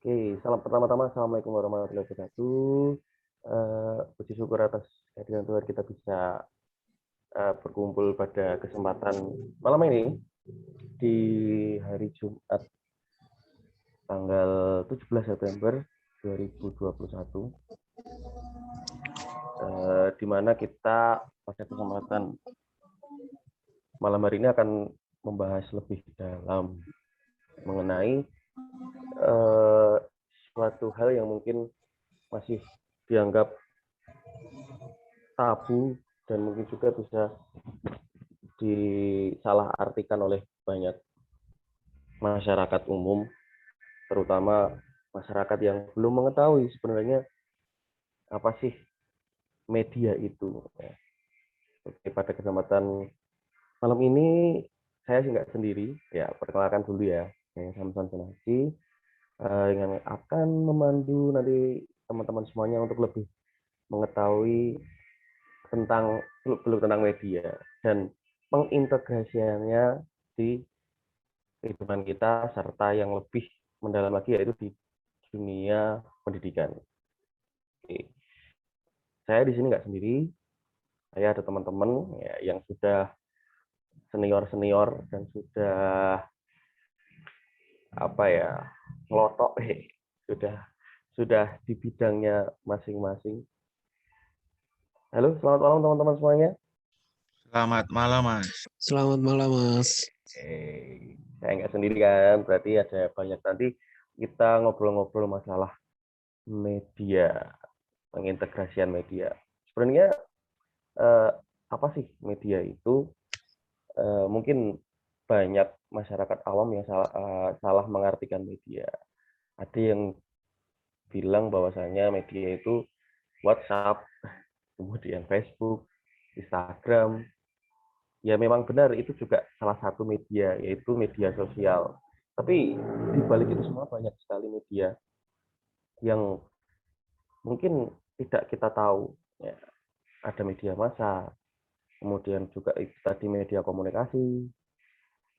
Oke, salam pertama-tama, Assalamualaikum warahmatullahi wabarakatuh. Puji syukur atas kehadiran Tuhan kita bisa berkumpul pada kesempatan malam ini di hari Jumat tanggal 17 September 2021, di mana kita pada kesempatan malam hari ini akan membahas lebih dalam mengenai suatu hal yang mungkin masih dianggap tabu dan mungkin juga bisa disalahartikan oleh banyak masyarakat umum, terutama masyarakat yang belum mengetahui sebenarnya apa sih media itu. Oke, pada kesempatan malam ini saya sih nggak sendiri, ya perkenalkan dulu ya, saya Samson Sunardi, yang akan memandu nanti teman-teman semuanya untuk lebih mengetahui tentang media dan pengintegrasiannya di kehidupan kita, serta yang lebih mendalam lagi yaitu di dunia pendidikan. Oke. Saya di sini nggak sendiri, saya ada teman-teman ya, yang sudah senior dan sudah ngelotok, sudah di bidangnya masing-masing. Halo, selamat malam teman-teman semuanya. Selamat malam, Mas. Selamat malam, Mas. Saya nggak sendiri kan, berarti ada banyak. Nanti kita ngobrol-ngobrol masalah media, pengintegrasian media. Sebenarnya apa sih media itu? Mungkin banyak masyarakat awam yang salah mengartikan media. Ada yang bilang bahwasanya media itu WhatsApp, kemudian Facebook, Instagram. Ya memang benar, itu juga salah satu media, yaitu media sosial. Tapi di balik itu semua banyak sekali media yang mungkin tidak kita tahu. Ya, ada media massa, kemudian juga itu tadi media komunikasi,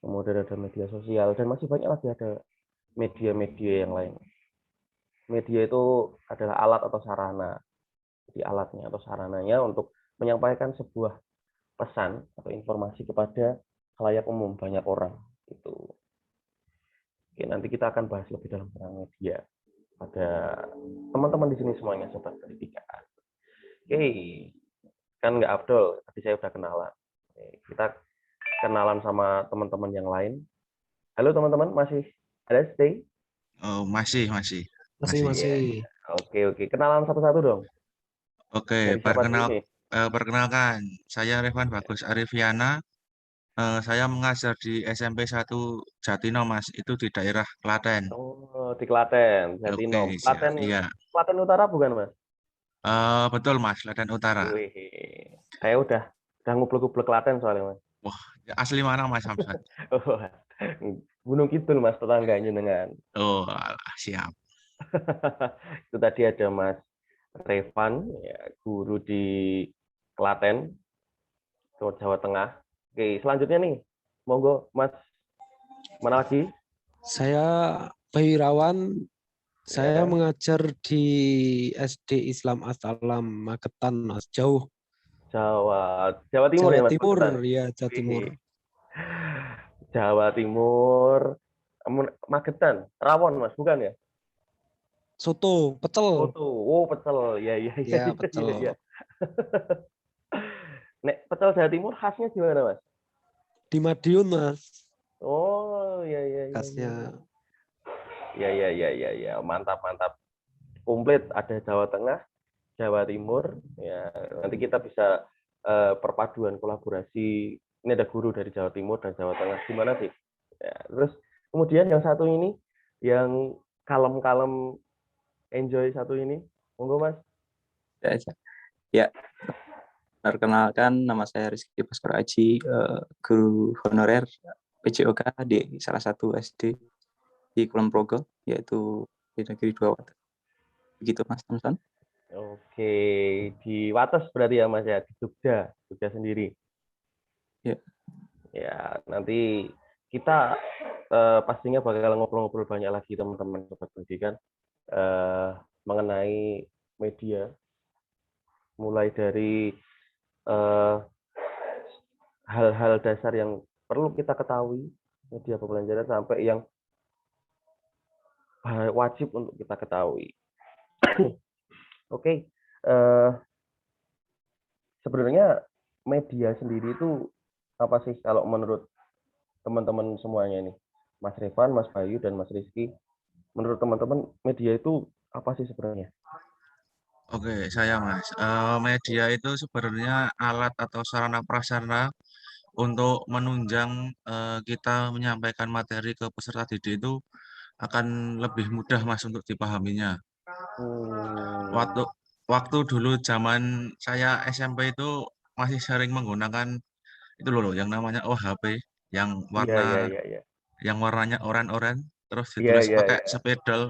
kemudian ada media sosial, dan masih banyak lagi ada media-media yang lain. Media itu adalah alat atau sarana. Jadi alatnya atau sarananya untuk menyampaikan sebuah pesan atau informasi kepada khalayak umum, banyak orang. Itu. Oke, nanti kita akan bahas lebih dalam tentang media pada teman-teman di sini semuanya, sobat pendidikan. Oke, kan nggak Abdul, tadi saya udah kenalan. Oke, kita kenalan sama teman-teman yang lain. Halo teman-teman, masih ada stay? Oh, masih. Masih. Oke. Kenalan satu-satu dong. Oke, Dari siapa dulu nih? perkenalkan, saya Revan Bagus Arifiana. Saya mengajar di SMP 1 Jatino, Mas. Itu di daerah Klaten. Oh, di Klaten, Oke, Jatinom. siap. Iya. Klaten Utara bukan, Mas? Betul, Mas. Klaten Utara. Wih, saya udah nguplek-nguplek Klaten soalnya, Mas. Wah, asli mana, Mas Samson? Oh, Gunung Kidul, Mas, tetangganya dengan. Oh, siap. Itu tadi ada Mas Revan, ya, guru di Klaten, Jawa Tengah. Oke, selanjutnya nih, monggo Mas, mana lagi? Saya Pak Wirawan. Saya Ya. mengajar di SD Islam As-Salam Magetan, Mas. Jauh. Jawa Timur ya, Jawa Mas? Timur, Magetan? ya, Jawa Timur. Wih, Jawa Timur, Magetan, Rawon, Mas, bukan ya? Soto, pecel. Pecel. Ya. Ya, pecel. Ya. Nek pecel Jawa Timur khasnya gimana, Mas? Di Madiun, Mas. Oh, ya. Khasnya. Ya. Mantap. Komplit, ada Jawa Tengah, Jawa Timur. Ya, nanti kita bisa perpaduan kolaborasi. Ini ada guru dari Jawa Timur dan Jawa Tengah. Gimana sih? Ya, terus kemudian yang satu ini, yang kalem-kalem enjoy satu ini, monggo Mas. Ya, perkenalkan nama saya Rizky Baskoro Aji, guru honorer PJOK di salah satu SD di Kulon Progo, yaitu di Negeri 2 Wates. Begitu Mas Samson. Oke, di Wates berarti ya Mas ya, di Jogja sendiri. Ya. Ya, nanti kita pastinya bakal ngobrol-ngobrol banyak lagi teman-teman sobat pendidikan mengenai media, mulai dari hal-hal dasar yang perlu kita ketahui media pembelajaran sampai yang wajib untuk kita ketahui. Oke, sebenarnya media sendiri itu apa sih kalau menurut teman-teman semuanya ini, Mas Revan, Mas Bayu, dan Mas Rizky, menurut teman-teman media itu apa sih sebenarnya? Oke, saya Mas. Media itu sebenarnya alat atau sarana prasarana untuk menunjang kita menyampaikan materi ke peserta didik itu akan lebih mudah Mas untuk dipahaminya. Waktu waktu dulu zaman saya SMP itu masih sering menggunakan itu loh yang namanya OHP yang Iya. warnanya oranye-oranye terus Iya, ditulis iya, pakai iya. spidol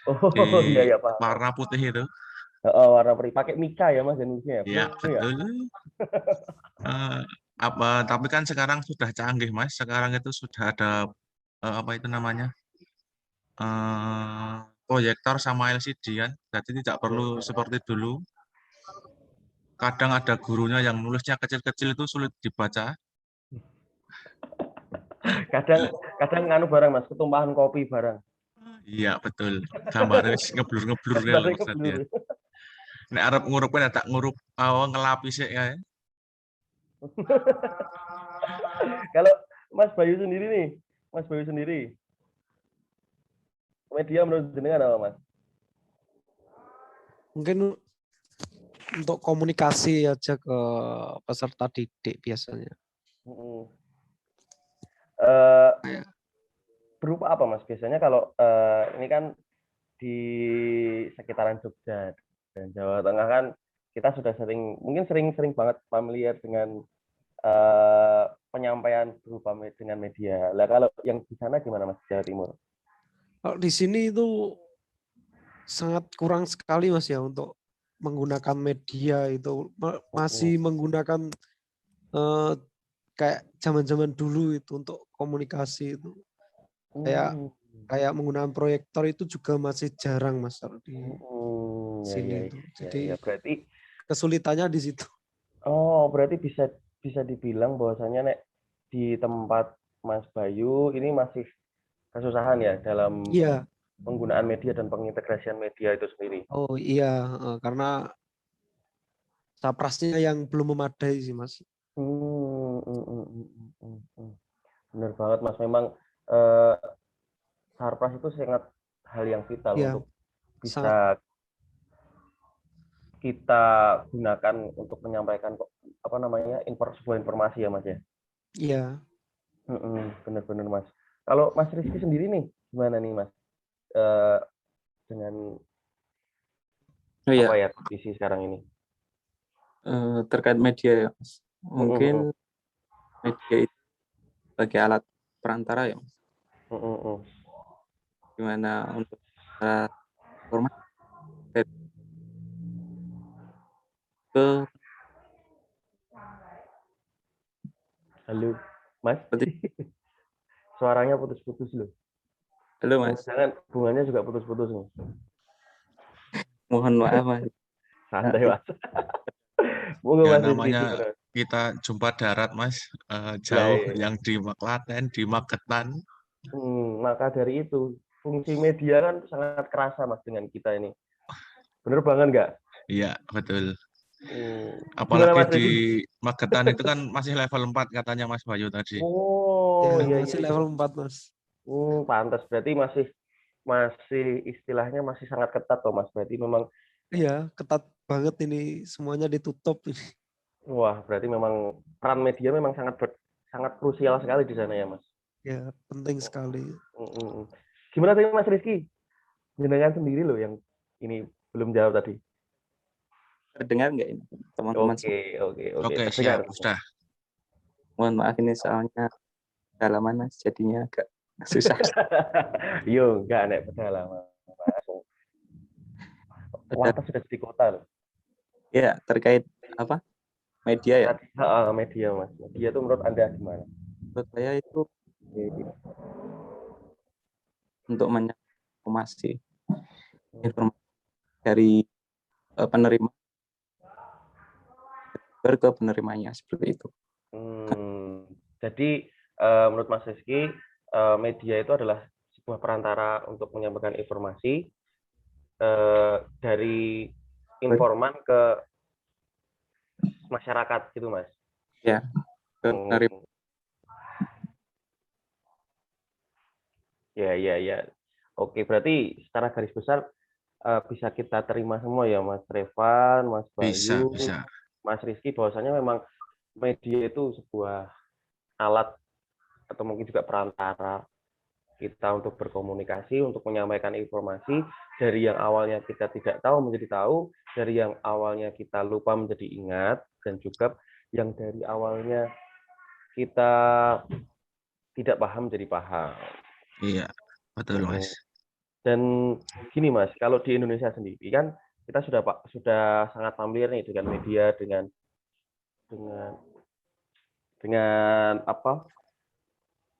Oh, iya, di iya, Pak. warna putih itu. Warna putih. Pakai Mika ya, Mas, jenisnya ya? Ya, Blue ya? betul. Eh, tapi kan sekarang sudah canggih, Mas. Sekarang itu sudah ada apa itu namanya? eh proyektor sama LCD kan. Jadi tidak perlu seperti dulu. Kadang ada gurunya yang nulisnya kecil-kecil itu sulit dibaca. Kadang nganu barang, Mas, ketumpahan kopi barang. Iya, betul. Gambarnya ngeblur-ngeblur gitu loh Gambarnya maksudnya. keblur. Nek arep ngurupin tak ngurup ngelapis ya. Kalau Mas Bayu sendiri nih, Mas Bayu sendiri, media menurut jenengan apa, Mas? Mungkin untuk komunikasi aja ke peserta didik biasanya. Berupa apa, Mas? Biasanya kalau ini kan di sekitaran Jogja dan Jawa Tengah kan kita sudah mungkin sering banget familiar dengan penyampaian berupa dengan media. Lah kalau yang di sana gimana, Mas, Jawa Timur? Kalau di sini itu sangat kurang sekali Mas ya untuk menggunakan media itu masih menggunakan kayak zaman-zaman dulu itu untuk komunikasi itu kayak menggunakan proyektor itu juga masih jarang Mas kalau di sini itu. Jadi berarti kesulitannya di situ. berarti bisa dibilang bahwasanya nek di tempat Mas Bayu ini masih kesusahan ya dalam penggunaan media dan pengintegrasian media itu sendiri. Oh iya, karena saprasnya yang belum memadai sih Mas. Benar banget, Mas. Memang sarpras itu sangat hal yang vital untuk bisa kita gunakan untuk menyampaikan sebuah informasi ya, Mas ya. Iya. Benar-benar, Mas. Kalau Mas Rizky sendiri nih gimana nih, Mas? Dengan apa ya kondisi sekarang ini? Terkait media ya, Mas. Mungkin media itu sebagai alat perantara ya, Mas. Gimana untuk informasi ke Halo, Mas. Suaranya putus-putus loh. Halo, Mas. Jangan hubungannya juga putus-putus nih. Mohon maaf, Mas. Santai, Mas. Ya namanya kita jumpa darat, Mas. Jauh yang di Klaten, di Magetan. Maka dari itu fungsi media kan sangat kerasa, Mas, dengan kita ini. Bener banget nggak? Iya, betul. Apalagi di Magetan itu kan masih level 4 katanya Mas Bayu tadi. Iya, masih level 4, Mas. Pantas, berarti masih istilahnya masih sangat ketat toh, Mas. Berarti memang iya, ketat banget ini, semuanya ditutup. Wah, berarti memang peran media memang sangat krusial sekali di sana ya, Mas. Ya, penting sekali. Gimana tadi Mas Rizky? Jenengan sendiri loh yang ini belum jawab tadi. Terdengar nggak ini, teman-teman? Oke, siap, sudah. Mohon maaf ini soalnya pedalaman, Mas, jadinya agak susah. Yo, nggak naik pedalaman. Wah, sudah di kota loh. Ya, terkait apa? Media ya? Media, Mas. Media itu menurut Anda gimana? Menurut saya itu untuk menyampaikan informasi dari penerima ke penerimanya seperti itu. Jadi menurut Mas Rizky, media itu adalah sebuah perantara untuk menyampaikan informasi dari informan ke masyarakat gitu, Mas. Ya, ke penerima. Ya. Oke, berarti secara garis besar bisa kita terima semua ya, Mas Revan, Mas Bayu, Bisa. Mas Rizky, bahwasanya memang media itu sebuah alat atau mungkin juga perantara kita untuk berkomunikasi, untuk menyampaikan informasi dari yang awalnya kita tidak tahu menjadi tahu, dari yang awalnya kita lupa menjadi ingat, dan juga yang dari awalnya kita tidak paham menjadi paham. Iya, betul Mas. Dan gini Mas, kalau di Indonesia sendiri kan kita sudah sangat familiar nih dengan media, dengan apa,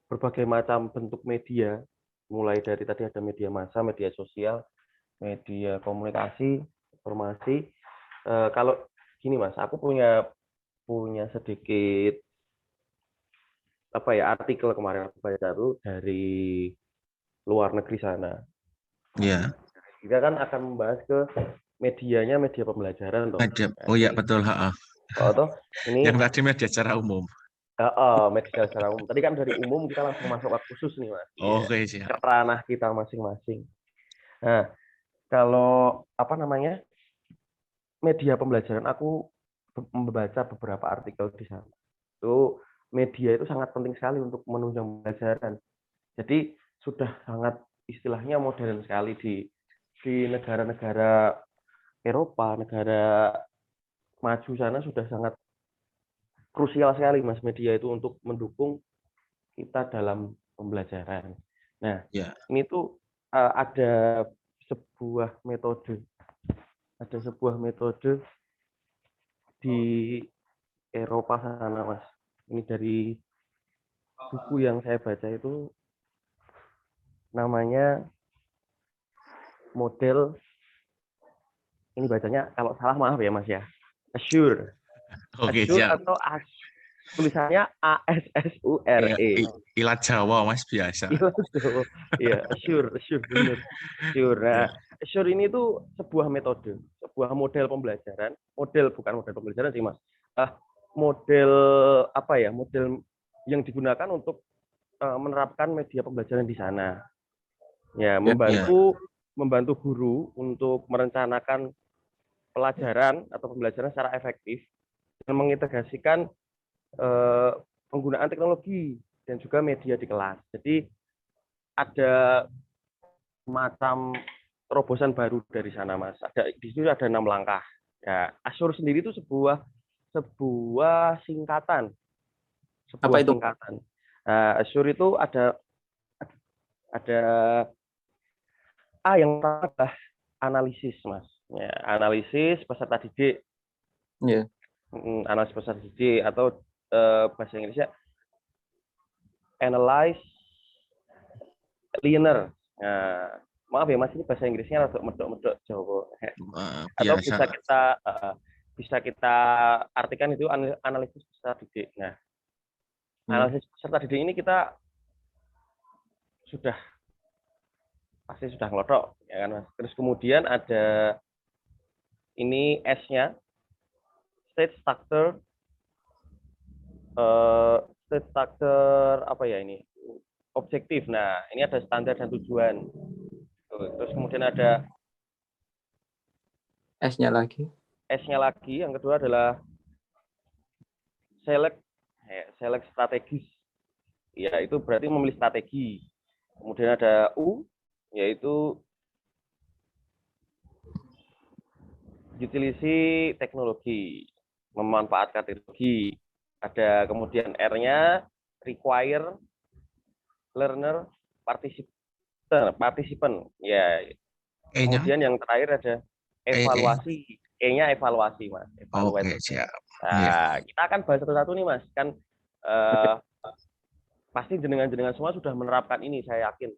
berbagai macam bentuk media, mulai dari tadi ada media massa, media sosial, media komunikasi, informasi. Kalau gini Mas, aku punya sedikit artikel kemarin aku baca tuh dari luar negeri sana. Iya. Kita kan akan membahas ke media pembelajaran toh. Oh iya betul, Ini yang tadi media secara umum. Media secara umum. Tadi kan dari umum kita langsung masuk ke khusus nih Mas. Oke, siap. Ke ranah kita masing-masing. Nah, kalau media pembelajaran, aku membaca beberapa artikel di sana. Itu media itu sangat penting sekali untuk menunjang pembelajaran. Jadi sudah sangat istilahnya modern sekali di negara-negara Eropa, negara maju sana sudah sangat krusial sekali Mas media itu untuk mendukung kita dalam pembelajaran. Nah, ini tuh ada sebuah metode di Eropa sana Mas. Ini dari buku yang saya baca itu namanya model, ini bacanya kalau salah maaf ya Mas ya, Assure. Oke, Assure siap. atau tulisannya ASSURE. Ilat Jawa Mas biasa. Iya, Assure benar. Assure. Nah, Assure ini tuh sebuah metode, sebuah model pembelajaran, bukan model pembelajaran sih Mas. Model model yang digunakan untuk menerapkan media pembelajaran di sana. Ya, membantu guru untuk merencanakan pelajaran atau pembelajaran secara efektif dan mengintegrasikan penggunaan teknologi dan juga media di kelas. Jadi ada macam terobosan baru dari sana Mas. Di situ ada 6 langkah. Ya, Assure sendiri itu sebuah singkatan. Apa itu? Singkatan. Assure itu ada yang pertama adalah analisis, Mas. Ya, analisis peserta didik. Yeah. Analisis peserta didik atau bahasa Inggrisnya analyze learner. Nah, maaf ya Mas, ini bahasa Inggrisnya rada medok-medok Jawa. Atau bisa kita artikan itu analisis peserta didik. Nah, analisis peserta didik ini kita pasti sudah ngelotok ya kan Mas. Terus kemudian ada ini S-nya, state structure objektif. Nah, ini ada standar dan tujuan. Terus kemudian ada S-nya lagi. Yang kedua adalah select strategis. Ya, itu berarti memilih strategi. Kemudian ada U, yaitu utilisi teknologi, memanfaatkan teknologi. Ada kemudian R-nya require learner participant. Ya. Kemudian yang terakhir ada evaluasi. E-nya evaluasi, Mas. Oke, siap. Nah, kita akan bahas satu-satu nih, Mas. Kan pasti jenengan-jenengan semua sudah menerapkan ini, saya yakin.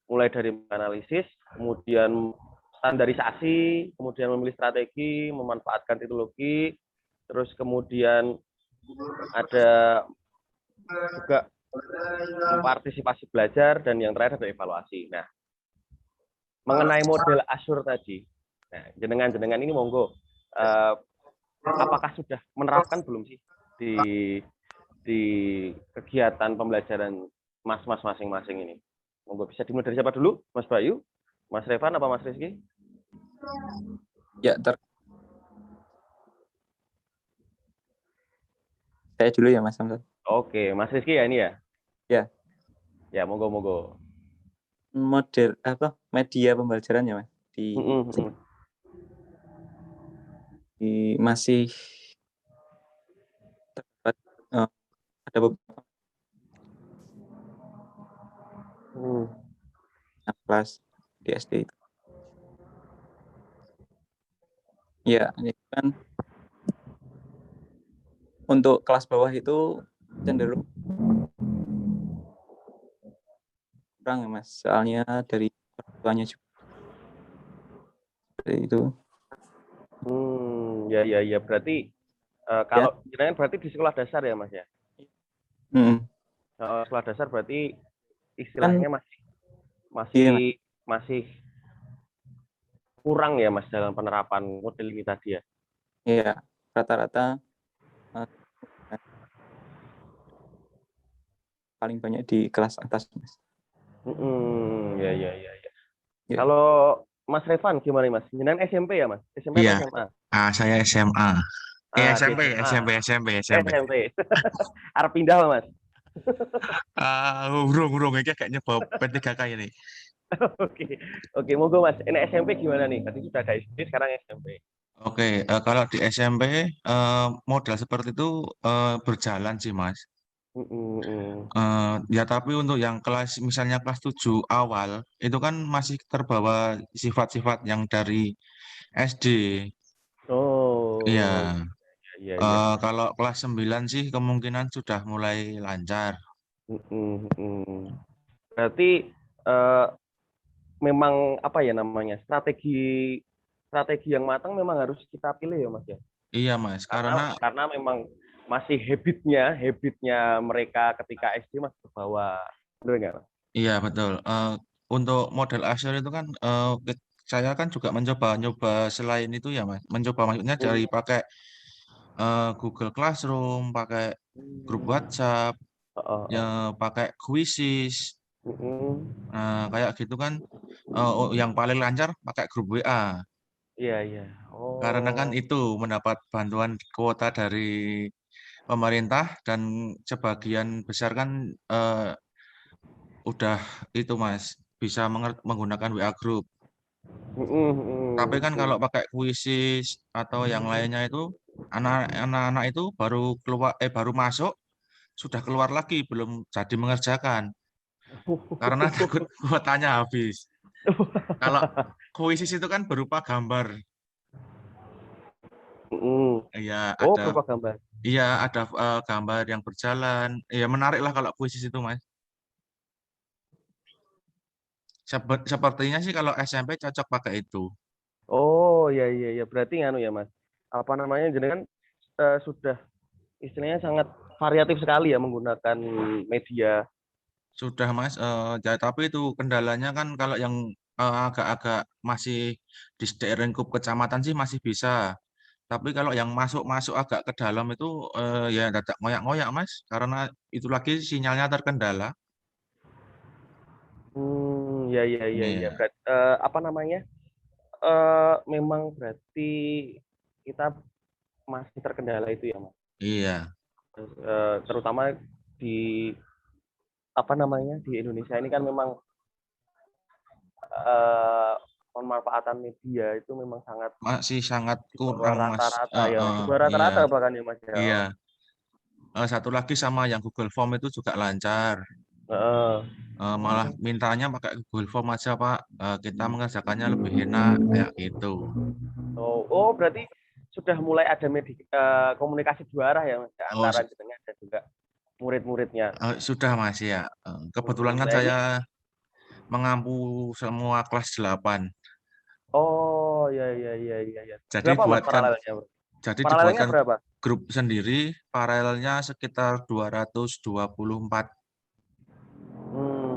Mulai dari analisis, kemudian standarisasi, kemudian memilih strategi, memanfaatkan teknologi, terus kemudian ada juga partisipasi belajar, dan yang terakhir ada evaluasi. Nah, mengenai model Azure tadi, nah, jenengan-jenengan ini monggo, apakah sudah menerapkan belum sih di kegiatan pembelajaran mas-mas masing-masing ini? Monggo, bisa dimulai dari siapa dulu? Mas Bayu, Mas Revan, apa Mas Rizky? Ya, saya dulu ya Mas Samsul. Oke, Mas Rizky ya ini ya? Ya. Ya, monggo. Model apa? Media pembelajarannya Mas di masih terdapat ada beberapa kelas di SD itu. Ya, ini kan untuk kelas bawah itu cenderung kurang ya Mas, soalnya dari orang tuanya juga seperti itu. Ya, berarti kalau jenengan berarti di sekolah dasar ya Mas ya? Sekolah dasar berarti istilahnya masih kurang ya Mas dalam penerapan model ini tadi ya? Iya, rata-rata paling banyak di kelas atas Mas. Ya. Kalau Mas Revan gimana Mas? Jenengan SMP ya Mas? SMP Iya. atau SMA? Saya SMA. SMP. SMP. Arep pindah Mas? Urung ini kayak nyoba P3K ini. Oke, monggo Mas. Ini SMP gimana nih? Tadi sudah ada SD, sekarang SMP. Oke, kalau di SMP model seperti itu berjalan sih Mas. Ya tapi untuk yang misalnya kelas 7 awal itu kan masih terbawa sifat-sifat yang dari SD. Iya. Kalau kelas 9 sih kemungkinan sudah mulai lancar. Berarti memang apa ya namanya, strategi yang matang memang harus kita pilih ya Mas ya? Iya Mas, karena memang masih habitnya mereka ketika SD masih terbawa, benar nggak Mas? Iya betul. Untuk model Azure itu kan saya kan juga mencoba selain itu ya Mas, maksudnya dari pakai Google Classroom, pakai grup WhatsApp, ya pakai Quizzes, kayak gitu kan. Yang paling lancar pakai grup WA. Iya. Karena kan itu mendapat bantuan kuota dari pemerintah dan sebagian besar kan udah itu Mas bisa menggunakan WA Group. Tapi kan kalau pakai Quizzes atau yang lainnya itu anak-anak itu baru masuk sudah keluar lagi belum jadi mengerjakan karena takut kuotanya habis. Kalau Quizzes itu kan berupa gambar. Iya, berupa gambar. Iya, ada gambar yang berjalan. Ya menarik lah kalau Quizzes itu Mas. Sepertinya sih kalau SMP cocok pakai itu. Oh iya, berarti nganu ya Mas. Apa namanya, jenengan sudah istilahnya sangat variatif sekali ya menggunakan media. Sudah Mas, ya, tapi itu kendalanya kan kalau yang agak-agak masih di daerah lingkup kecamatan sih masih bisa. Tapi kalau yang masuk agak ke dalam itu ya dadak ngoyak-ngoyak Mas, karena itu lagi sinyalnya terkendala. Ya. Iya. Berarti, apa namanya? Memang berarti kita masih terkendala itu ya Mas. Iya. Terutama di apa namanya, di Indonesia ini kan memang pemanfaatan media itu memang Masih sangat di bawah kurang Mas. rata-rata ya. Di bawah rata-rata Iya. bahkan ya Mas ya. Iya. Satu lagi sama yang Google Form itu juga lancar. Malah mintanya pakai Google Form aja Pak, kita mengerjakannya lebih enak kayak gitu. Berarti sudah mulai ada komunikasi dua arah ya Mas, antara jenengan dan juga murid-muridnya? Sudah Mas ya. Kebetulan kan Nah, ini, saya mengampu semua kelas 8. oh ya ya ya ya ya. Jadi Berapa Mas buatkan paralelnya? jadi Paralelnya dibuatkan berapa? grup sendiri, paralelnya sekitar 224.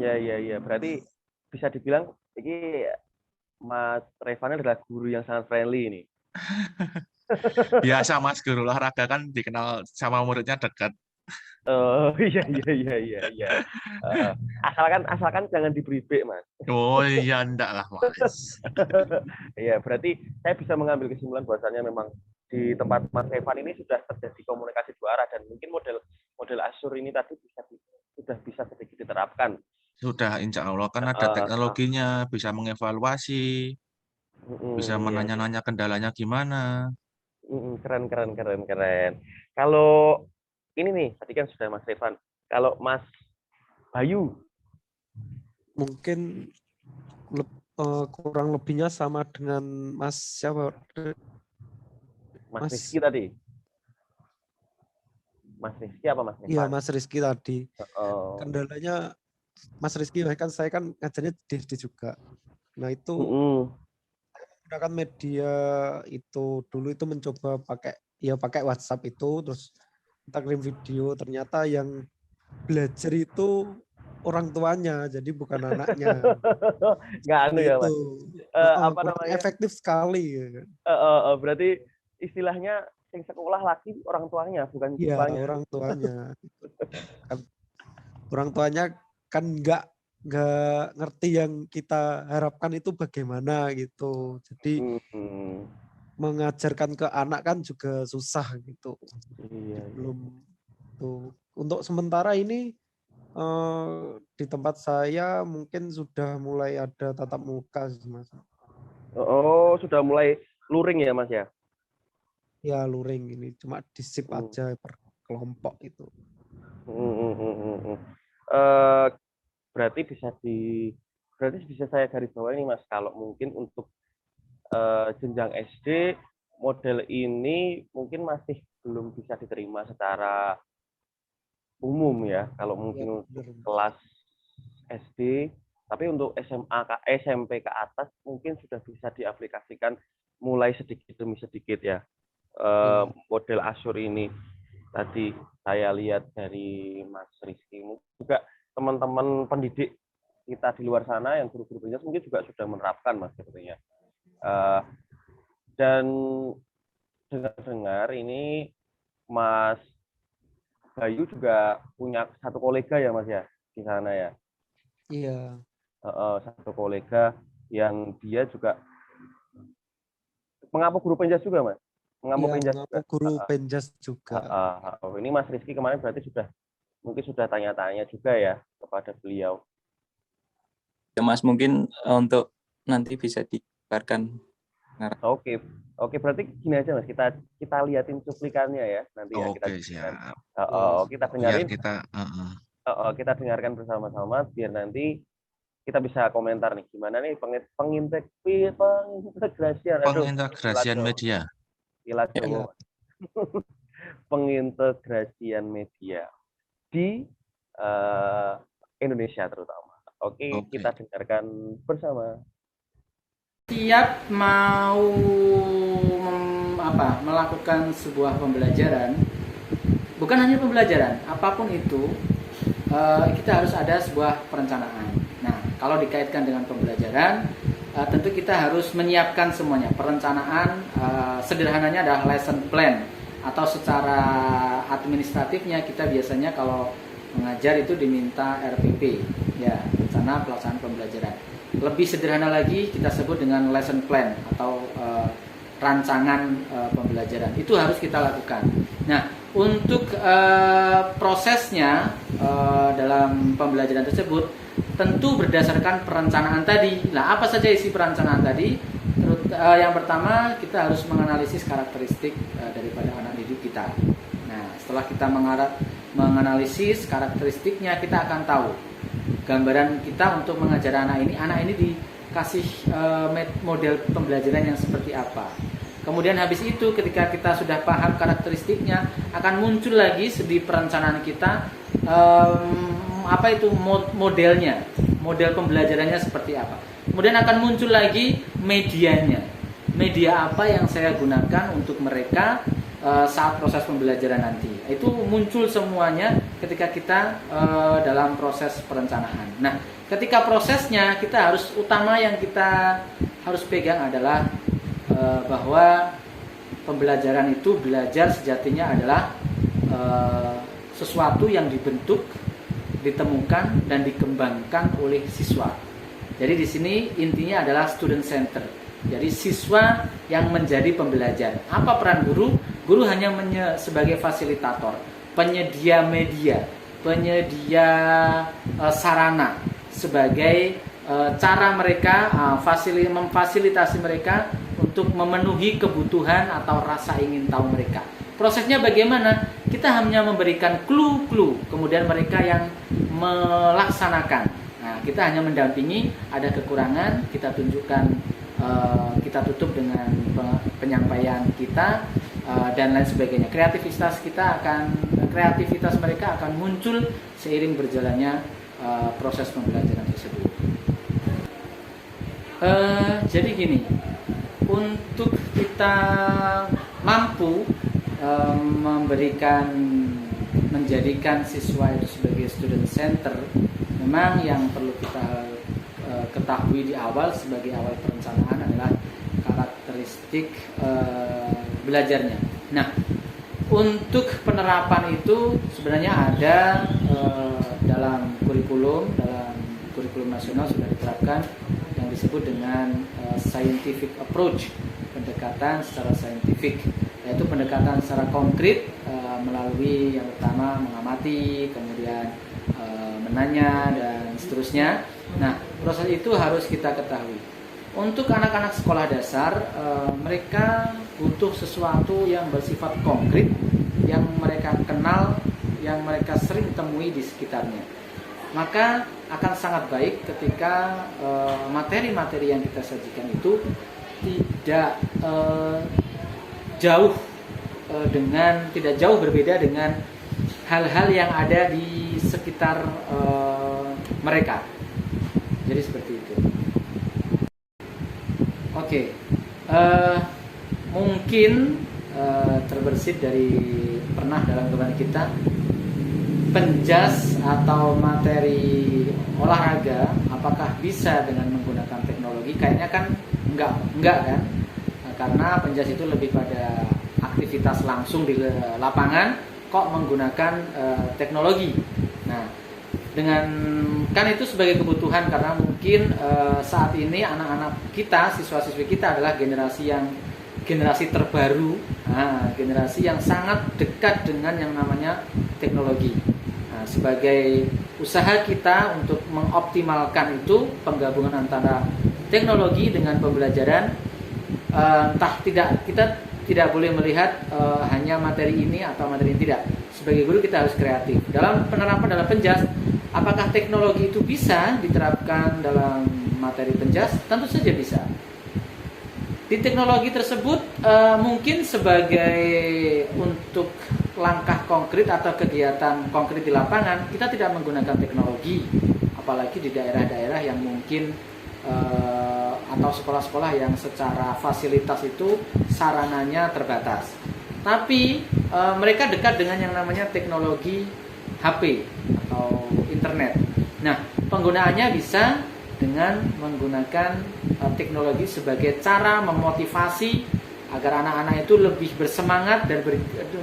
Ya ya ya. Berarti bisa dibilang ini Mas Revan adalah guru yang sangat friendly ini. Biasa Mas, guru olahraga kan dikenal sama muridnya dekat. Oh iya iya iya iya iya. Eh, asalkan jangan diberi B, Mas. Oh iya, enggak lah Mas. Iya, berarti saya bisa mengambil kesimpulan bahwasannya memang di tempat Mas Evan ini sudah terjadi komunikasi dua arah dan mungkin model Azure ini tadi sudah bisa sedikit diterapkan. Sudah, insya Allah kan ada teknologinya, bisa mengevaluasi, bisa Iya, iya. menanya-nanya kendalanya gimana. Keren keren keren keren. Kalau ini nih, tadi kan sudah Mas Evan. Kalau Mas Bayu, Mungkin kurang lebihnya sama dengan Mas siapa? Mas Mas- Rizky tadi. Mas Rizky apa Mas Evan? Iya, Mas Rizky tadi. Oh. Kendalanya Mas Rizky kan saya kan ngajarnya di SD juga. Nah, itu menggunakan media itu dulu itu mencoba pakai WhatsApp itu, terus kita kirim video, ternyata yang belajar itu orang tuanya, jadi bukan anaknya. Nggak anu ya, Mas. Itu Apa kurang namanya? efektif sekali. Ya. Berarti istilahnya yang sekolah lagi orang tuanya bukan Iya, siswanya. orang tuanya. Orang tuanya kan nggak ngerti yang kita harapkan itu bagaimana gitu. Jadi mengajarkan ke anak kan juga susah gitu. Iya. Belum tuh. Untuk sementara ini di tempat saya mungkin sudah mulai ada tatap muka sih, Mas. Oh, sudah mulai luring ya, Mas ya? Ya luring ini cuma disip aja per kelompok itu. Berarti bisa saya garis bawah ini, Mas, kalau mungkin untuk jenjang SD model ini mungkin masih belum bisa diterima secara umum ya, kalau mungkin untuk kelas SD, tapi untuk SMP ke atas mungkin sudah bisa diaplikasikan mulai sedikit demi sedikit ya. Model Azure ini tadi saya lihat dari Mas Rizky, juga teman-teman pendidik kita di luar sana yang guru-guru pendidik mungkin juga sudah menerapkan, Mas, sepertinya. Dan dengar ini Mas Bayu juga punya satu kolega ya, Mas ya, di sana ya. Iya. Satu kolega yang dia juga mengampu guru penjas juga, Mas. Mengampu penjas juga. Guru penjas juga. Ini Mas Rizky kemarin berarti mungkin sudah tanya-tanya juga ya kepada beliau. Ya Mas, mungkin untuk nanti bisa dibarkan. Oke, berarti gini aja, Mas, kita liatin cuplikannya ya nanti ya. Oke, siap. Kita dengarin. Biar kita dengarkan bersama-sama biar nanti kita bisa komentar nih gimana nih pengintegrasian media. Pengintegrasian media di Indonesia terutama. Oke, kita dengarkan bersama. Setiap mau melakukan sebuah pembelajaran, bukan hanya pembelajaran, apapun itu, kita harus ada sebuah perencanaan. Nah, kalau dikaitkan dengan pembelajaran, tentu kita harus menyiapkan semuanya. Perencanaan sederhananya adalah lesson plan, atau secara administratifnya kita biasanya kalau mengajar itu diminta RPP, ya, rencana pelaksanaan pembelajaran. Lebih sederhana lagi kita sebut dengan lesson plan atau rancangan pembelajaran. Itu harus kita lakukan. Nah, untuk prosesnya dalam pembelajaran tersebut tentu berdasarkan perencanaan tadi. Nah, apa saja isi perencanaan tadi? Yang pertama, kita harus menganalisis karakteristik daripada anak didik kita. Nah, setelah kita menganalisis karakteristiknya, kita akan tahu gambaran kita untuk mengajar anak ini dikasih model pembelajaran yang seperti apa. Kemudian habis itu ketika kita sudah paham karakteristiknya, akan muncul lagi di perencanaan kita apa itu modelnya, model pembelajarannya seperti apa. Kemudian akan muncul lagi medianya, media apa yang saya gunakan untuk mereka saat proses pembelajaran nanti. Itu muncul semuanya ketika kita dalam proses perencanaan. Nah, ketika prosesnya kita harus utama yang kita harus pegang adalah bahwa pembelajaran itu belajar sejatinya adalah sesuatu yang dibentuk, ditemukan dan dikembangkan oleh siswa. Jadi di sini intinya adalah student center. Jadi siswa yang menjadi pembelajar. Apa peran guru? Guru hanya sebagai fasilitator, penyedia media, penyedia sarana sebagai cara mereka memfasilitasi mereka untuk memenuhi kebutuhan atau rasa ingin tahu mereka. Prosesnya bagaimana? Kita hanya memberikan clue-clue, kemudian mereka yang melaksanakan. Nah, kita hanya mendampingi, ada kekurangan, kita tunjukkan, kita tutup dengan penyampaian kita dan lain sebagainya. Kreativitas mereka akan muncul seiring berjalannya proses pembelajaran tersebut. Jadi gini, untuk kita mampu menjadikan siswa itu sebagai student center, memang yang perlu kita ketahui di awal sebagai awal perencanaan adalah karakteristik belajarnya. Nah, untuk penerapan itu sebenarnya ada dalam kurikulum nasional sudah diterapkan yang disebut dengan scientific approach, pendekatan secara saintifik, yaitu pendekatan secara konkret melalui yang pertama mengamati, kemudian menanya dan seterusnya. Nah, proses itu harus kita ketahui. Untuk anak-anak sekolah dasar, mereka butuh sesuatu yang bersifat konkret, yang mereka kenal, yang mereka sering temui di sekitarnya. Maka akan sangat baik ketika materi-materi yang kita sajikan itu tidak jauh berbeda dengan hal-hal yang ada di sekitar mereka. Jadi seperti itu. Oke, mungkin terbersit dari pernah dalam kehidupan kita, penjas atau materi olahraga apakah bisa dengan menggunakan teknologi? Kayaknya kan enggak kan, karena penjas itu lebih pada aktivitas langsung di lapangan, kok menggunakan teknologi. Nah, dengan kan itu sebagai kebutuhan, karena mungkin saat ini anak-anak kita, siswa-siswi kita adalah generasi terbaru, generasi yang sangat dekat dengan yang namanya teknologi. Nah, sebagai usaha kita untuk mengoptimalkan itu penggabungan antara teknologi dengan pembelajaran, kita tidak boleh melihat hanya materi ini atau materi ini, tidak. Sebagai guru kita harus kreatif. Dalam penerapan dalam penjas, apakah teknologi itu bisa diterapkan dalam materi penjas? Tentu saja bisa. Di teknologi tersebut mungkin sebagai untuk langkah konkret atau kegiatan konkret di lapangan, kita tidak menggunakan teknologi, apalagi di daerah-daerah yang mungkin atau sekolah-sekolah yang secara fasilitas itu sarananya terbatas. Tapi mereka dekat dengan yang namanya teknologi HP atau internet. Nah, penggunaannya bisa dengan menggunakan teknologi sebagai cara memotivasi agar anak-anak itu lebih bersemangat dan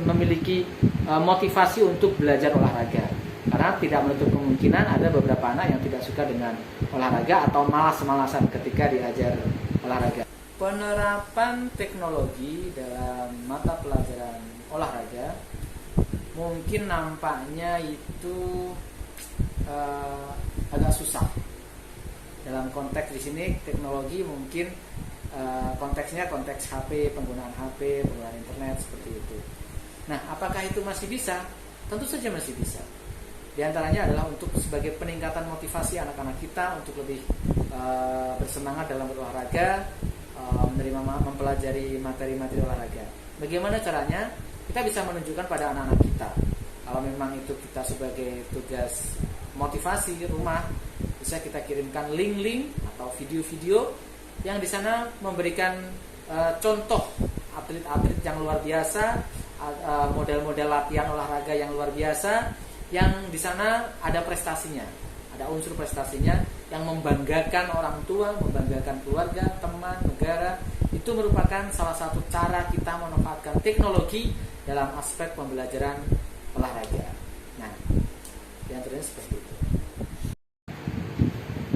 memiliki motivasi untuk belajar olahraga. Karena tidak menutup kemungkinan ada beberapa anak yang tidak suka dengan olahraga atau malas-malasan ketika diajar olahraga. Penerapan teknologi dalam mata pelajaran olahraga mungkin nampaknya itu agak susah. Dalam konteks di sini teknologi mungkin konteksnya konteks HP, penggunaan internet seperti itu. Nah, apakah itu masih bisa? Tentu saja masih bisa. Di antaranya adalah untuk sebagai peningkatan motivasi anak-anak kita untuk lebih bersemangat dalam berolahraga, mempelajari materi-materi olahraga. Bagaimana caranya? Kita bisa menunjukkan pada anak-anak kita. Kalau memang itu kita sebagai tugas motivasi rumah, bisa kita kirimkan link-link atau video-video yang di sana memberikan contoh atlet-atlet yang luar biasa, model-model latihan olahraga yang luar biasa, yang di sana ada prestasinya, ada unsur prestasinya yang membanggakan orang tua, membanggakan keluarga, teman, negara. Itu merupakan salah satu cara kita memanfaatkan teknologi dalam aspek pembelajaran olahraga. Nah, yang terjadi seperti itu.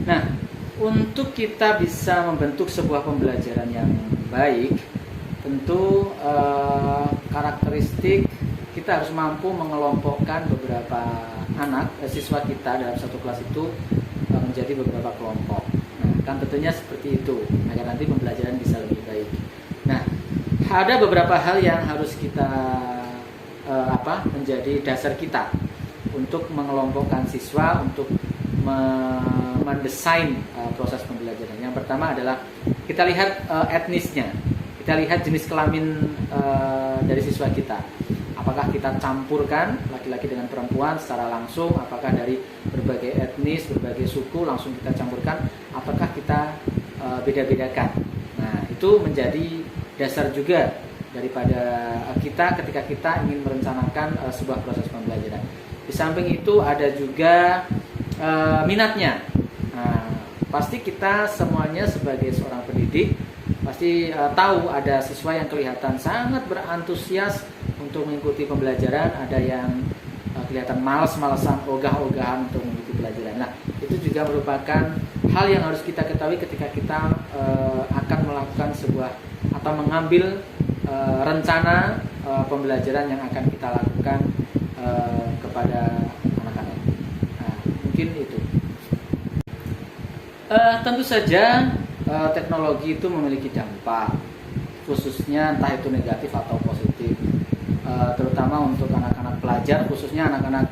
Nah, untuk kita bisa membentuk sebuah pembelajaran yang baik, tentu karakteristik kita harus mampu mengelompokkan beberapa siswa kita dalam satu kelas itu menjadi beberapa kelompok. Nah, kan tentunya seperti itu agar nanti pembelajaran bisa lebih baik. Nah, ada beberapa hal yang harus kita menjadi dasar kita untuk mengelompokkan siswa, untuk mendesain proses pembelajaran. Yang pertama adalah kita lihat etnisnya, kita lihat jenis kelamin dari siswa kita. Apakah kita campurkan laki-laki dengan perempuan secara langsung, apakah dari berbagai etnis, berbagai suku langsung kita campurkan, apakah kita beda-bedakan. Nah, itu menjadi dasar juga daripada kita ketika kita ingin merencanakan sebuah proses pembelajaran. Di samping itu ada juga minatnya. Nah, pasti kita semuanya sebagai seorang pendidik pasti tahu ada siswa yang kelihatan sangat berantusias untuk mengikuti pembelajaran, ada yang kelihatan malas-malasan, ogah-ogahan untuk mengikuti pelajaran. Nah, itu juga merupakan hal yang harus kita ketahui ketika kita akan melakukan sebuah atau mengambil rencana pembelajaran yang akan kita lakukan kepada anak-anak. Nah, mungkin itu. Tentu saja teknologi itu memiliki dampak, khususnya entah itu negatif atau positif, terutama untuk anak-anak pelajar, khususnya anak-anak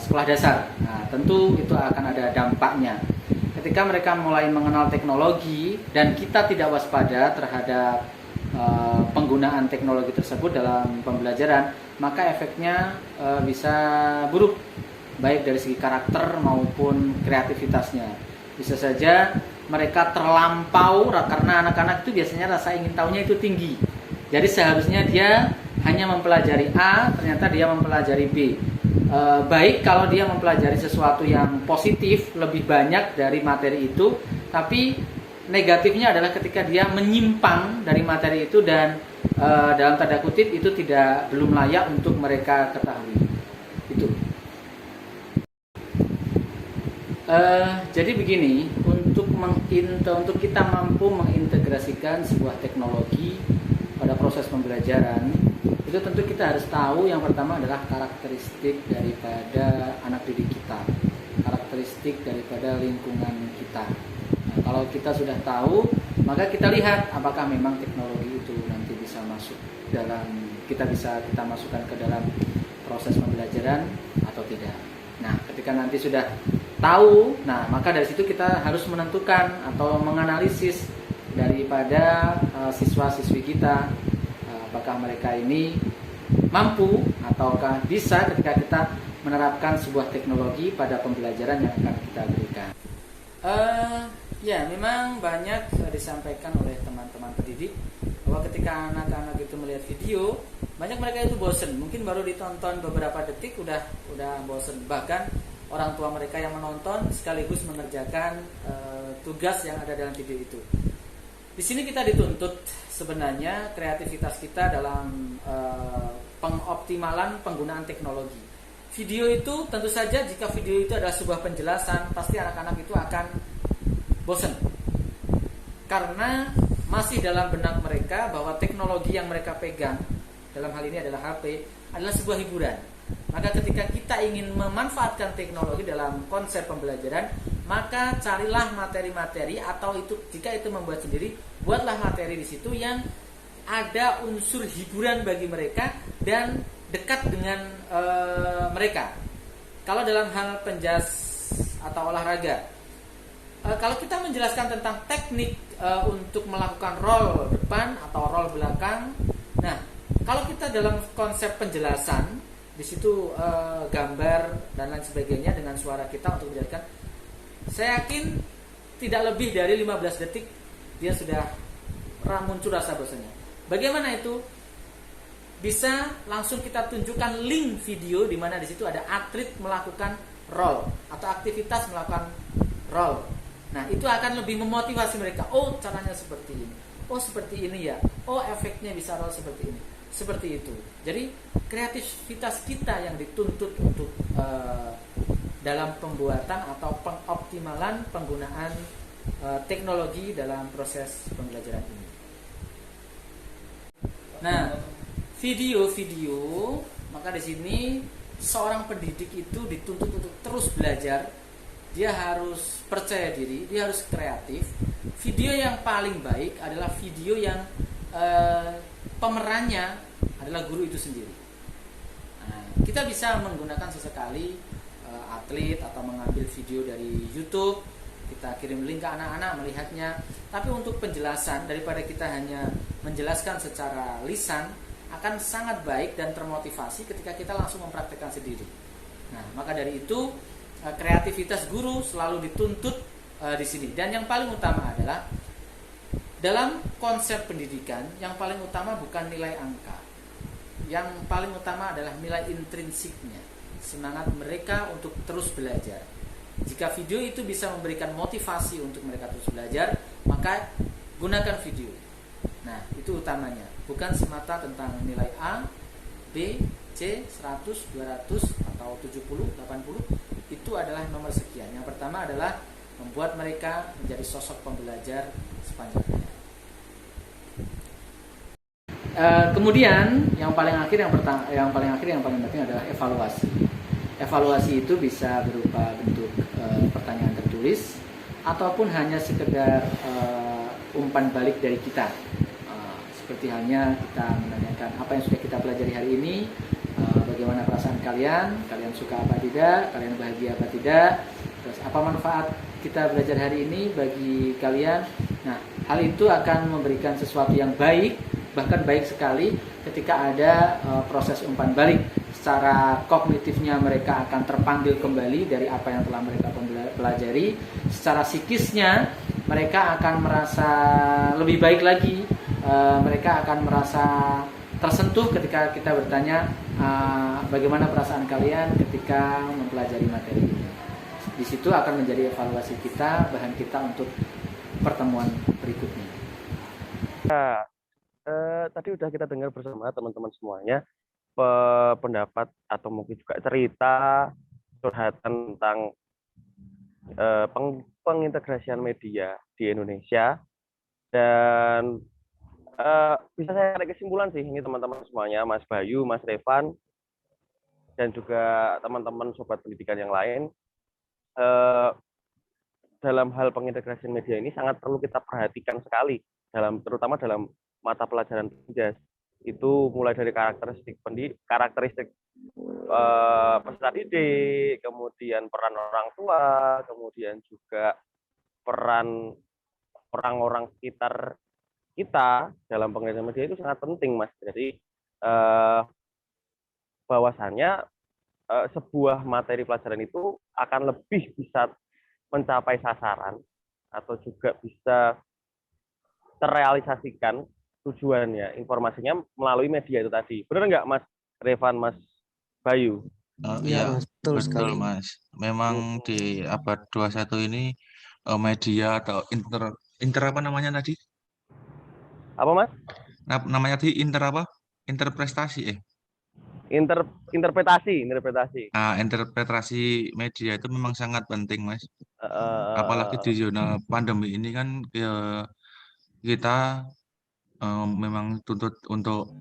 sekolah dasar. Nah, tentu itu akan ada dampaknya. Ketika mereka mulai mengenal teknologi dan kita tidak waspada terhadap penggunaan teknologi tersebut dalam pembelajaran, maka efeknya bisa buruk, baik dari segi karakter maupun kreativitasnya. Bisa saja mereka terlampau, karena anak-anak itu biasanya rasa ingin tahunya itu tinggi. Jadi seharusnya dia hanya mempelajari A, ternyata dia mempelajari B. Baik kalau dia mempelajari sesuatu yang positif lebih banyak dari materi itu, tapi negatifnya adalah ketika dia menyimpang dari materi itu dan dalam tanda kutip itu belum layak untuk mereka ketahui. Itu. Jadi begini, untuk kita mampu mengintegrasikan sebuah teknologi pada proses pembelajaran, itu tentu kita harus tahu yang pertama adalah karakteristik daripada anak didik kita, karakteristik daripada lingkungan kita. Nah, kalau kita sudah tahu, maka kita lihat apakah memang teknologi itu nanti bisa masuk kita masukkan ke dalam proses pembelajaran atau tidak. Nah, ketika nanti sudah tahu, nah maka dari situ kita harus menentukan atau menganalisis daripada siswa-siswi kita, apakah mereka ini mampu ataukah bisa ketika kita menerapkan sebuah teknologi pada pembelajaran yang akan kita berikan. Ya, memang banyak disampaikan oleh teman-teman pendidik bahwa ketika anak-anak itu melihat video, banyak mereka itu bosen. Mungkin baru ditonton beberapa detik udah bosen. Bahkan orang tua mereka yang menonton sekaligus mengerjakan tugas yang ada dalam video itu. Di sini kita dituntut sebenarnya kreativitas kita dalam pengoptimalan penggunaan teknologi. Video itu tentu saja jika video itu adalah sebuah penjelasan, pasti anak-anak itu akan bosan. Karena masih dalam benak mereka bahwa teknologi yang mereka pegang, dalam hal ini adalah HP, adalah sebuah hiburan. Maka ketika kita ingin memanfaatkan teknologi dalam konsep pembelajaran, maka carilah materi-materi atau itu jika itu membuat sendiri, buatlah materi di situ yang ada unsur hiburan bagi mereka dan dekat dengan mereka. Kalau dalam hal penjas atau olahraga, kalau kita menjelaskan tentang teknik untuk melakukan roll depan atau roll belakang, nah kalau kita dalam konsep penjelasan di situ gambar dan lain sebagainya dengan suara kita untuk menjelaskan, saya yakin tidak lebih dari 15 detik dia sudah muncul rasa bosannya. Bagaimana itu? Bisa langsung kita tunjukkan link video di mana di situ ada atlet melakukan roll atau aktivitas melakukan roll. Nah, itu akan lebih memotivasi mereka. Oh, caranya seperti ini. Oh, seperti ini ya. Oh, efeknya bisa roll seperti ini. Seperti itu. Jadi, kreativitas kita yang dituntut untuk dalam pembuatan atau pengoptimalan penggunaan teknologi dalam proses pembelajaran ini. Nah, video-video, maka di sini seorang pendidik itu dituntut untuk terus belajar. Dia harus percaya diri, dia harus kreatif. Video yang paling baik adalah video yang pemerannya adalah guru itu sendiri. Nah, kita bisa menggunakan sesekali atlet atau mengambil video dari YouTube, kita kirim link ke anak-anak melihatnya. Tapi untuk penjelasan, daripada kita hanya menjelaskan secara lisan, akan sangat baik dan termotivasi ketika kita langsung mempraktekkan sendiri. Nah, maka dari itu kreativitas guru selalu dituntut di sini. Dan yang paling utama adalah dalam konsep pendidikan, yang paling utama bukan nilai angka. Yang paling utama adalah nilai intrinsiknya, semangat mereka untuk terus belajar. Jika video itu bisa memberikan motivasi untuk mereka terus belajar, maka gunakan video. Nah, itu utamanya. Bukan semata tentang nilai A, B, C, 100, 200, atau 70, 80. Itu adalah nomor sekian. Yang pertama adalah membuat mereka menjadi sosok pembelajar sepanjang hayat. Kemudian yang paling paling penting adalah evaluasi. Evaluasi itu bisa berupa bentuk pertanyaan tertulis ataupun hanya sekedar umpan balik dari kita. Seperti halnya kita menanyakan apa yang sudah kita pelajari hari ini, bagaimana perasaan kalian suka apa tidak, kalian bahagia apa tidak, terus apa manfaat kita belajar hari ini bagi kalian. Nah, hal itu akan memberikan sesuatu yang baik, bahkan baik sekali ketika ada proses umpan balik. Secara kognitifnya mereka akan terpanggil kembali dari apa yang telah mereka pelajari. Secara psikisnya mereka akan merasa lebih baik lagi. Mereka akan merasa tersentuh ketika kita bertanya bagaimana perasaan kalian ketika mempelajari materi ini. Di situ akan menjadi evaluasi kita, bahan kita untuk pertemuan berikutnya. Nah, tadi udah kita dengar bersama teman-teman semuanya pendapat atau mungkin juga cerita curhatan tentang pengintegrasian media di Indonesia. Dan bisa saya tarik kesimpulan sih ini teman-teman semuanya, Mas Bayu, Mas Revan, dan juga teman-teman sobat pendidikan yang lain, dalam hal pengintegrasian media ini sangat perlu kita perhatikan sekali, terutama dalam mata pelajaran PINJAS. Itu mulai dari karakteristik peserta didik, kemudian peran orang tua, kemudian juga peran orang-orang sekitar kita dalam pengintegrasian media itu sangat penting, Mas. Jadi bahwasannya sebuah materi pelajaran itu akan lebih bisa mencapai sasaran atau juga bisa terrealisasikan tujuannya, informasinya melalui media itu tadi. Benar nggak, Mas Revan, Mas Bayu? Iya, Mas, betul sekali. Mas. Memang di abad 21 ini media atau inter apa namanya tadi? Apa, Mas? Namanya tadi interpretasi. Interpretasi. Nah, interpretasi media itu memang sangat penting, Mas. Apalagi di zona pandemi ini kan kita memang tuntut untuk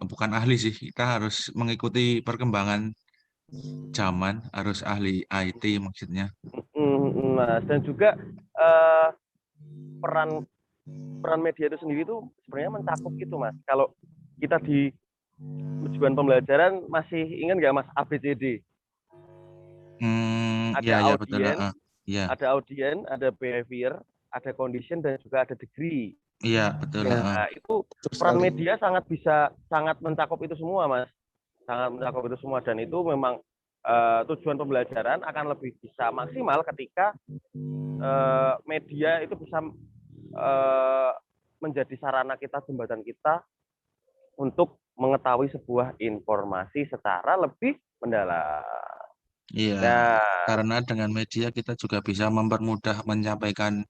bukan ahli sih, kita harus mengikuti perkembangan zaman, harus ahli IT maksudnya. Mas, dan juga peran media itu sendiri itu sebenarnya mencakup itu, Mas. Kalau kita di tujuan pembelajaran masih ingat nggak, Mas, ABCD? Ada Ya betul. audiens, Iya, Ada audien, ada behavior, ada condition, dan juga ada degree. iya betul. Iya. Nah, itu Betul peran sekali. media sangat mencakup itu semua, Mas. Sangat mencakup itu semua, dan itu memang tujuan pembelajaran akan lebih bisa maksimal ketika media itu bisa menjadi sarana kita, jembatan kita untuk mengetahui sebuah informasi secara lebih mendalam. Iya, Nah, karena dengan media kita juga bisa mempermudah menyampaikan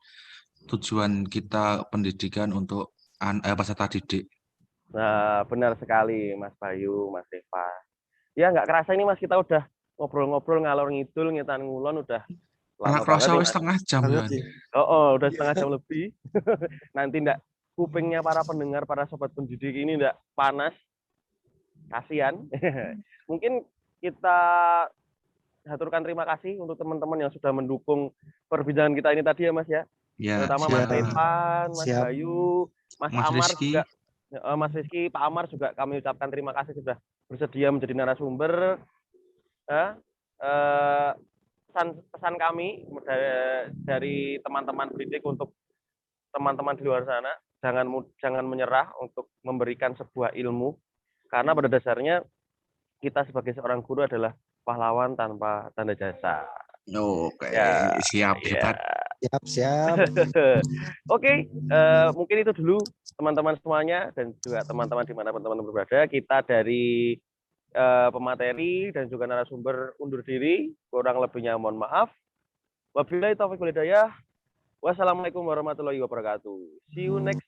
tujuan kita pendidikan untuk peserta didik. nah, benar sekali Mas Bayu, Mas Deva. Ya nggak kerasa ini Mas, kita udah ngobrol-ngobrol ngalor ngidul, ngitan ngulon, udah lama banget Kerasa nih wis Mas. setengah jam Banget ya. sih. Udah setengah jam lebih. Nanti ndak kupingnya para pendengar, para sobat pendidik ini ndak panas. Kasihan. Mungkin kita haturkan terima kasih untuk teman-teman yang sudah mendukung perbincangan kita ini tadi ya Mas ya. Ya, Terutama Mas Siap. Evan, Mas Siap. Bayu, Mas Mas Amar Rizky. juga, Mas Rizky, Pak Amar juga kami ucapkan terima kasih sudah bersedia menjadi narasumber. Pesan kami dari teman-teman pendidik untuk teman-teman di luar sana, jangan menyerah untuk memberikan sebuah ilmu, karena pada dasarnya kita sebagai seorang guru adalah pahlawan tanpa tanda jasa. Oke, Ya, siap, ya. hebat. Siap. Oke, mungkin itu dulu teman-teman semuanya dan juga teman-teman dimanapun teman-teman berada. Kita dari pemateri dan juga narasumber undur diri. Kurang lebihnya mohon maaf. Wabillahi taufiq wal hidayah. Wassalamualaikum warahmatullahi wabarakatuh. See you next